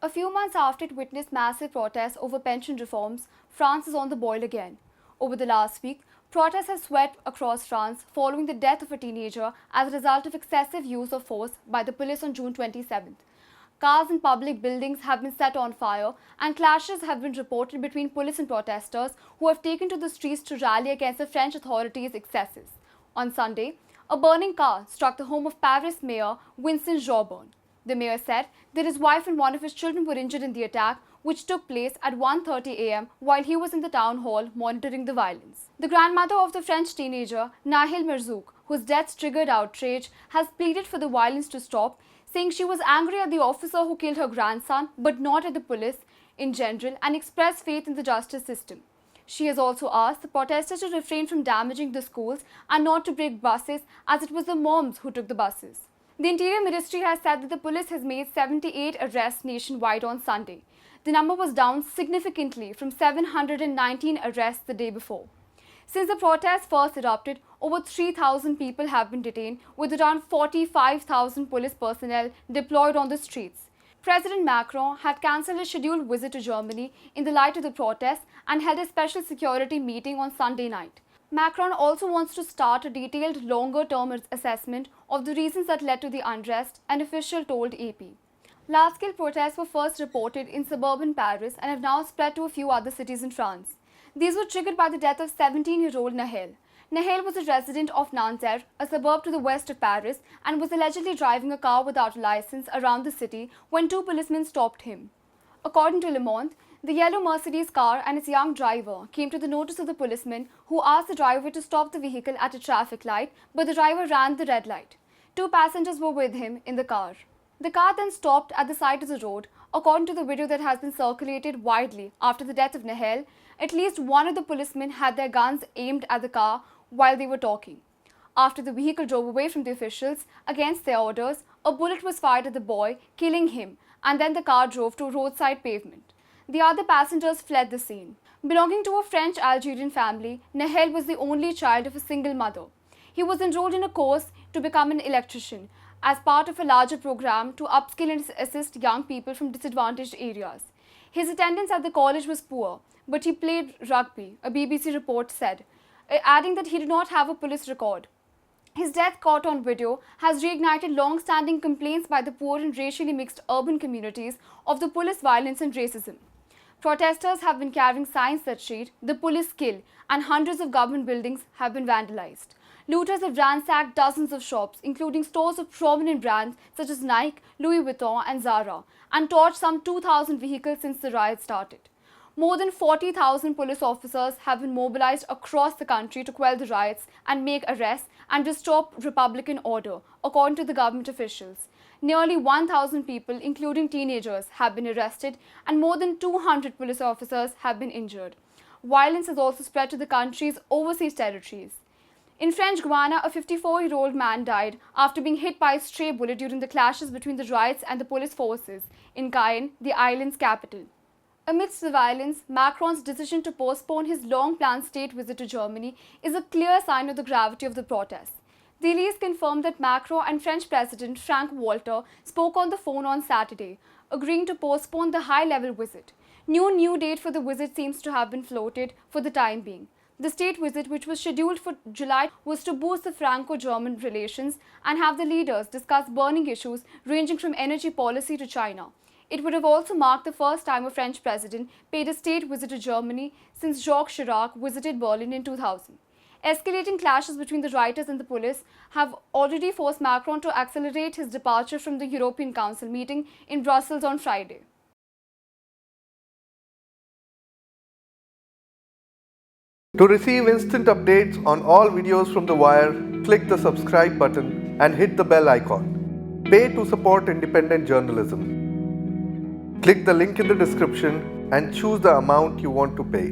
A few months after it witnessed massive protests over pension reforms, France is on the boil again. Over the last week, protests have swept across France following the death of a teenager as a result of excessive use of force by the police on June 27th. Cars and public buildings have been set on fire, and clashes have been reported between police and protesters who have taken to the streets to rally against the French authorities' excesses. On Sunday, a burning car struck the home of Paris Mayor Vincent Joubert. The mayor said that his wife and one of his children were injured in the attack, which took place at 1:30 a.m. while he was in the town hall monitoring the violence. The grandmother of the French teenager, Nahel Merzouk, whose death triggered outrage, has pleaded for the violence to stop, saying she was angry at the officer who killed her grandson, but not at the police in general, and expressed faith in the justice system. She has also asked the protesters to refrain from damaging the schools and not to break buses, as it was the moms who took the buses. The Interior Ministry has said that the police has made 78 arrests nationwide on Sunday. The number was down significantly from 719 arrests the day before. Since the protests first erupted, over 3,000 people have been detained, with around 45,000 police personnel deployed on the streets. President Macron had cancelled a scheduled visit to Germany in the light of the protests and held a special security meeting on Sunday night. Macron also wants to start a detailed longer-term assessment of the reasons that led to the unrest, an official told AP. Large-scale protests were first reported in suburban Paris and have now spread to a few other cities in France. These were triggered by the death of 17-year-old Nahel. Nahel was a resident of Nanterre, a suburb to the west of Paris, and was allegedly driving a car without a license around the city when two policemen stopped him. According to Le Monde, the yellow Mercedes car and its young driver came to the notice of the policeman, who asked the driver to stop the vehicle at a traffic light, but the driver ran the red light. Two passengers were with him in the car. The car then stopped at the side of the road. According to the video that has been circulated widely after the death of Nahel, at least one of the policemen had their guns aimed at the car while they were talking. After the vehicle drove away from the officials against their orders, a bullet was fired at the boy, killing him, and then the car drove to a roadside pavement. The other passengers fled the scene. Belonging to a French-Algerian family, Nahel was the only child of a single mother. He was enrolled in a course to become an electrician as part of a larger program to upskill and assist young people from disadvantaged areas. His attendance at the college was poor, but he played rugby, a BBC report said, adding that he did not have a police record. His death, caught on video, has reignited long-standing complaints by the poor and racially mixed urban communities of the police violence and racism. Protesters have been carrying signs that read, "The police kill," and hundreds of government buildings have been vandalized. Looters have ransacked dozens of shops, including stores of prominent brands such as Nike, Louis Vuitton and Zara, and torched some 2,000 vehicles since the riot started. More than 40,000 police officers have been mobilized across the country to quell the riots and make arrests and restore Republican order, according to the government officials. Nearly 1,000 people, including teenagers, have been arrested and more than 200 police officers have been injured. Violence has also spread to the country's overseas territories. In French Guiana, a 54-year-old man died after being hit by a stray bullet during the clashes between the riots and the police forces in Cayenne, the island's capital. Amidst the violence, Macron's decision to postpone his long-planned state visit to Germany is a clear sign of the gravity of the protests. The Elysée confirmed that Macron and French President Frank-Walter spoke on the phone on Saturday, agreeing to postpone the high-level visit. No new date for the visit seems to have been floated for the time being. The state visit, which was scheduled for July, was to boost the Franco-German relations and have the leaders discuss burning issues ranging from energy policy to China. It would have also marked the first time a French president paid a state visit to Germany since Jacques Chirac visited Berlin in 2000. Escalating clashes between the rioters and the police have already forced Macron to accelerate his departure from the European Council meeting in Brussels on Friday. To receive instant updates on all videos from The Wire, click the subscribe button and hit the bell icon. Pay to support independent journalism. Click the link in the description and choose the amount you want to pay.